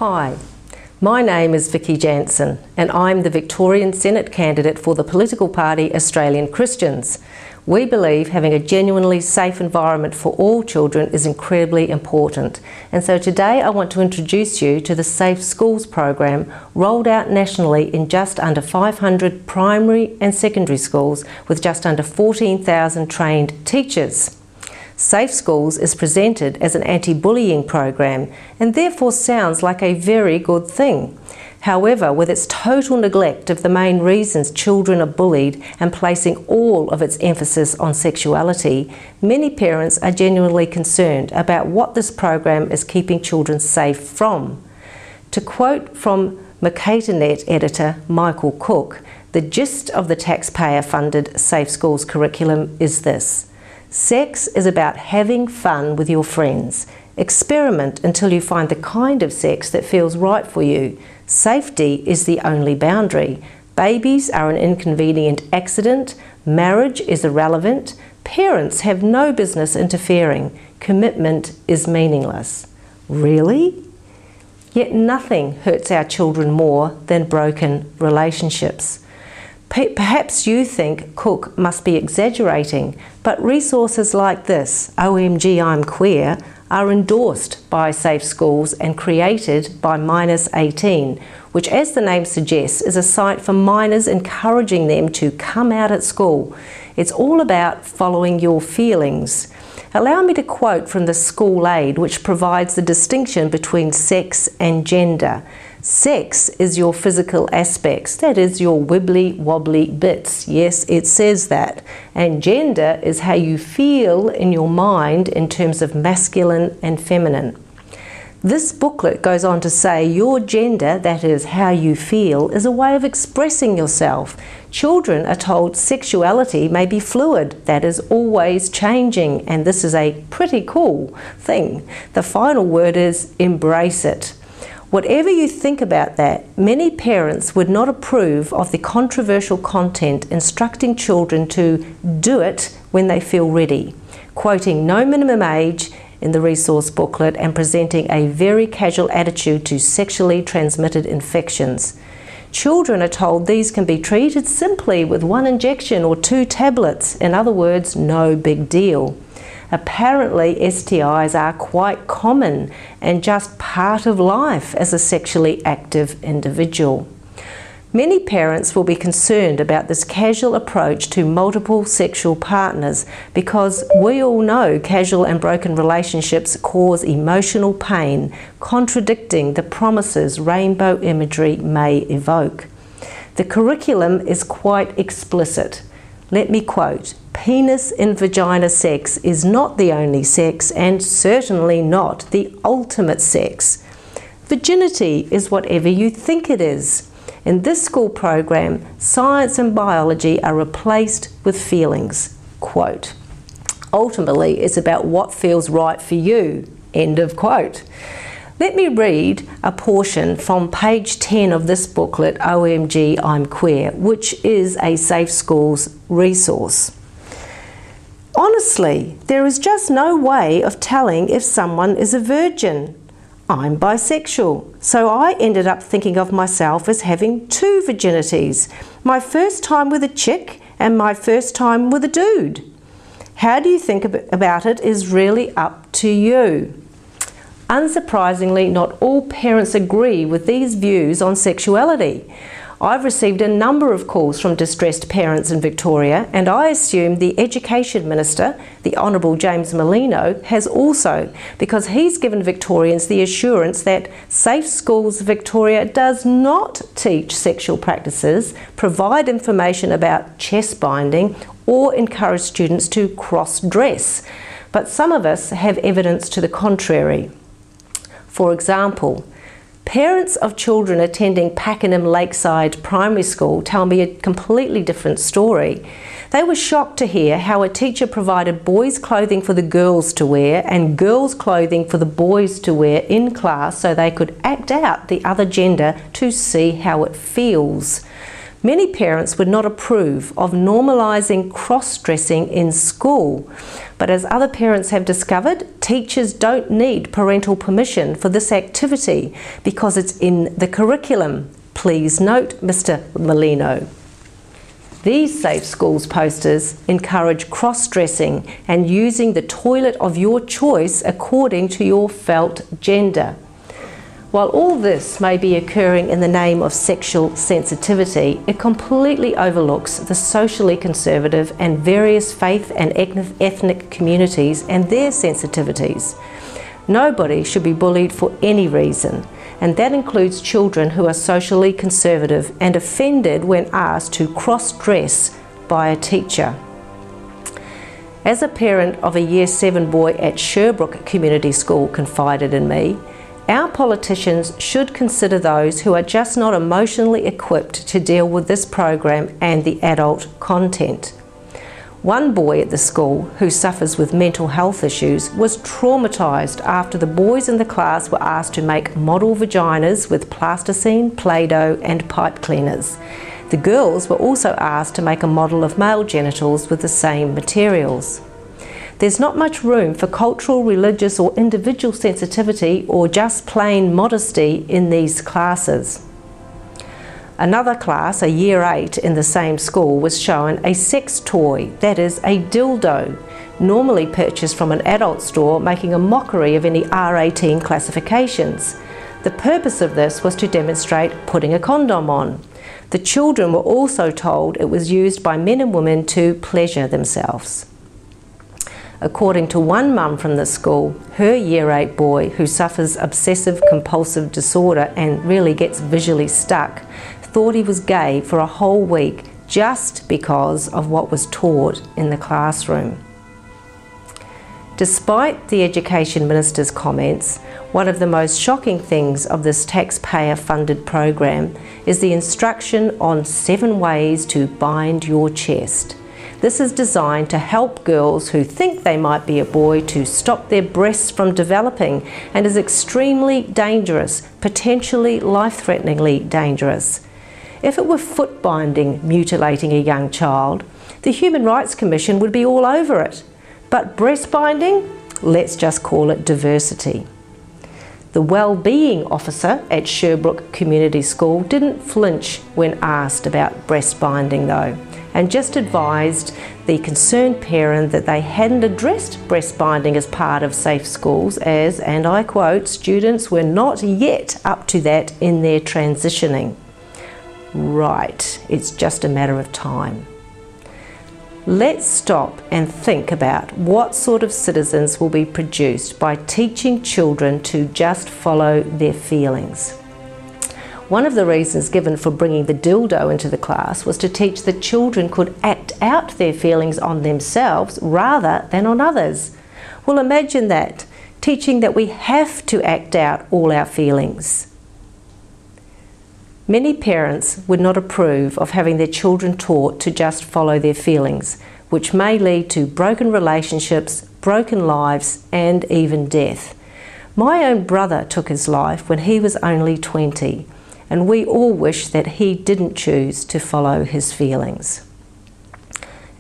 Hi, my name is Vicky Jansen and I'm the Victorian Senate candidate for the political party Australian Christians. We believe having a genuinely safe environment for all children is incredibly important, and so today I want to introduce you to the Safe Schools program rolled out nationally in just under 500 primary and secondary schools with just under 14,000 trained teachers. Safe Schools is presented as an anti-bullying program and therefore sounds like a very good thing. However, with its total neglect of the main reasons children are bullied and placing all of its emphasis on sexuality, many parents are genuinely concerned about what this program is keeping children safe from. To quote from Mercatornet editor Michael Cook, the gist of the taxpayer-funded Safe Schools curriculum is this: sex is about having fun with your friends. Experiment until you find the kind of sex that feels right for you. Safety is the only boundary. Babies are an inconvenient accident. Marriage is irrelevant. Parents have no business interfering. Commitment is meaningless. Really? Yet nothing hurts our children more than broken relationships. Perhaps you think Cook must be exaggerating, but resources like this, OMG I'm Queer, are endorsed by Safe Schools and created by Minors 18, which, as the name suggests, is a site for minors encouraging them to come out at school. It's all about following your feelings. Allow me to quote from the School Aid, which provides the distinction between sex and gender. Sex is your physical aspects, that is your wibbly wobbly bits. Yes, it says that. And gender is how you feel in your mind in terms of masculine and feminine. This booklet goes on to say your gender, that is how you feel, is a way of expressing yourself. Children are told sexuality may be fluid, that is always changing, and this is a pretty cool thing. The final word is embrace it. Whatever you think about that, many parents would not approve of the controversial content instructing children to do it when they feel ready, quoting no minimum age in the resource booklet and presenting a very casual attitude to sexually transmitted infections. Children are told these can be treated simply with 1 injection or 2 tablets, in other words, no big deal. Apparently, STIs are quite common and just part of life as a sexually active individual. Many parents will be concerned about this casual approach to multiple sexual partners because we all know casual and broken relationships cause emotional pain, contradicting the promises rainbow imagery may evoke. The curriculum is quite explicit. Let me quote, "Penis and vagina sex is not the only sex and certainly not the ultimate sex. Virginity is whatever you think it is. In this school program, science and biology are replaced with feelings." Quote. Ultimately, it's about what feels right for you. End of quote. Let me read a portion from page 10 of this booklet, OMG I'm Queer, which is a Safe Schools resource. Honestly, there is just no way of telling if someone is a virgin. I'm bisexual, so I ended up thinking of myself as having 2 virginities, my first time with a chick and my first time with a dude. How do you think about it is really up to you. Unsurprisingly, not all parents agree with these views on sexuality. I've received a number of calls from distressed parents in Victoria, and I assume the Education Minister, the Honourable James Merlino, has also, because he's given Victorians the assurance that Safe Schools Victoria does not teach sexual practices, provide information about chest binding, or encourage students to cross-dress. But some of us have evidence to the contrary. For example, parents of children attending Pakenham Lakeside Primary School tell me a completely different story. They were shocked to hear how a teacher provided boys' clothing for the girls to wear and girls' clothing for the boys to wear in class so they could act out the other gender to see how it feels. Many parents would not approve of normalising cross-dressing in school, but as other parents have discovered, teachers don't need parental permission for this activity because it's in the curriculum. Please note, Mr. Molino. These Safe Schools posters encourage cross-dressing and using the toilet of your choice according to your felt gender. While all this may be occurring in the name of sexual sensitivity, it completely overlooks the socially conservative and various faith and ethnic communities and their sensitivities. Nobody should be bullied for any reason, and that includes children who are socially conservative and offended when asked to cross-dress by a teacher. As a parent of a Year 7 boy at Sherbrooke Community School confided in me, our politicians should consider those who are just not emotionally equipped to deal with this program and the adult content. One boy at the school, who suffers with mental health issues, was traumatised after the boys in the class were asked to make model vaginas with plasticine, Play-Doh and pipe cleaners. The girls were also asked to make a model of male genitals with the same materials. There's not much room for cultural, religious or individual sensitivity or just plain modesty in these classes. Another class, a Year 8 in the same school, was shown a sex toy, that is a dildo, normally purchased from an adult store, making a mockery of any R18 classifications. The purpose of this was to demonstrate putting a condom on. The children were also told it was used by men and women to pleasure themselves. According to one mum from the school, her Year 8 boy, who suffers obsessive compulsive disorder and really gets visually stuck, thought he was gay for a whole week just because of what was taught in the classroom. Despite the Education Minister's comments, one of the most shocking things of this taxpayer-funded program is the instruction on 7 ways to bind your chest. This is designed to help girls who think they might be a boy to stop their breasts from developing and is extremely dangerous, potentially life-threateningly dangerous. If it were foot binding mutilating a young child, the Human Rights Commission would be all over it. But breast binding? Let's just call it diversity. The Wellbeing Officer at Sherbrooke Community School didn't flinch when asked about breast binding though, and just advised the concerned parent that they hadn't addressed breast binding as part of Safe Schools as, and I quote, students were not yet up to that in their transitioning. Right, it's just a matter of time. Let's stop and think about what sort of citizens will be produced by teaching children to just follow their feelings. One of the reasons given for bringing the dildo into the class was to teach that children could act out their feelings on themselves rather than on others. Well, imagine that, teaching that we have to act out all our feelings. Many parents would not approve of having their children taught to just follow their feelings, which may lead to broken relationships, broken lives, and even death. My own brother took his life when he was only 20, and we all wish that he didn't choose to follow his feelings.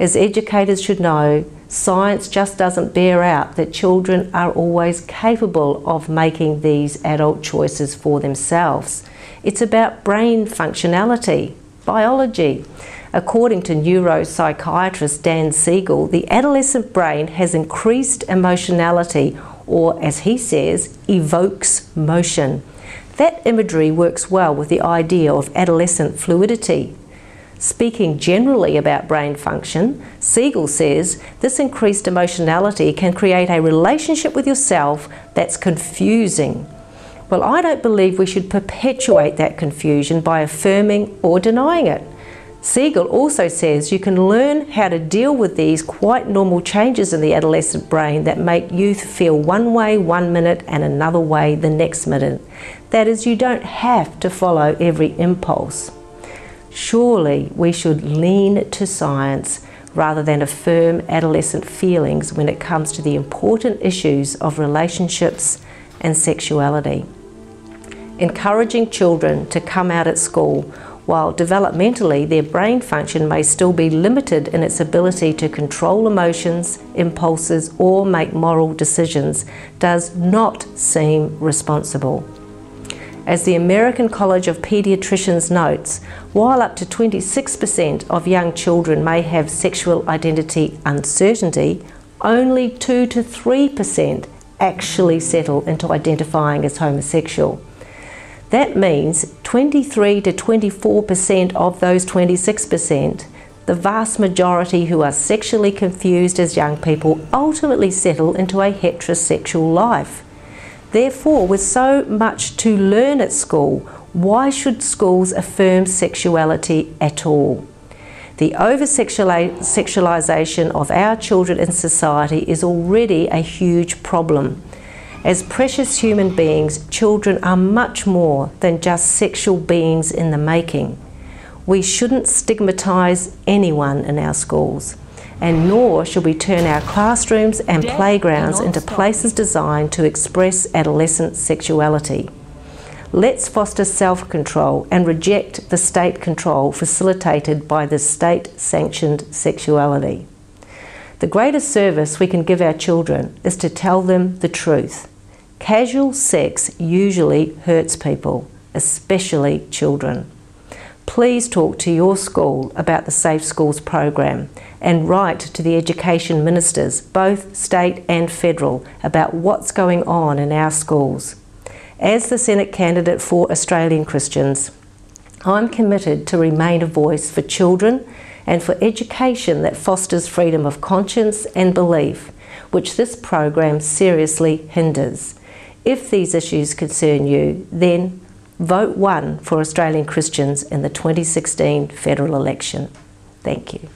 As educators should know, science just doesn't bear out that children are always capable of making these adult choices for themselves. It's about brain functionality, biology. According to neuropsychiatrist Dan Siegel, the adolescent brain has increased emotionality, or as he says, evokes motion. That imagery works well with the idea of adolescent fluidity. Speaking generally about brain function, Siegel says this increased emotionality can create a relationship with yourself that's confusing. Well, I don't believe we should perpetuate that confusion by affirming or denying it. Siegel also says you can learn how to deal with these quite normal changes in the adolescent brain that make youth feel one way 1 minute and another way the next minute. That is, you don't have to follow every impulse. Surely we should lean to science rather than affirm adolescent feelings when it comes to the important issues of relationships and sexuality. Encouraging children to come out at school while developmentally their brain function may still be limited in its ability to control emotions, impulses, or make moral decisions, does not seem responsible. As the American College of Pediatricians notes, while up to 26% of young children may have sexual identity uncertainty, only 2 to 3% actually settle into identifying as homosexual. That means 23 to 24% of those 26%, the vast majority who are sexually confused as young people, ultimately settle into a heterosexual life. Therefore, with so much to learn at school, why should schools affirm sexuality at all? The over-sexualisation of our children in society is already a huge problem. As precious human beings, children are much more than just sexual beings in the making. We shouldn't stigmatise anyone in our schools, and nor should we turn our classrooms and playgrounds into places designed to express adolescent sexuality. Let's foster self-control and reject the state control facilitated by the state-sanctioned sexuality. The greatest service we can give our children is to tell them the truth. Casual sex usually hurts people, especially children. Please talk to your school about the Safe Schools program and write to the education ministers, both state and federal, about what's going on in our schools. As the Senate candidate for Australian Christians, I'm committed to remain a voice for children and for education that fosters freedom of conscience and belief, which this program seriously hinders. If these issues concern you, then vote 1 for Australian Christians in the 2016 federal election. Thank you.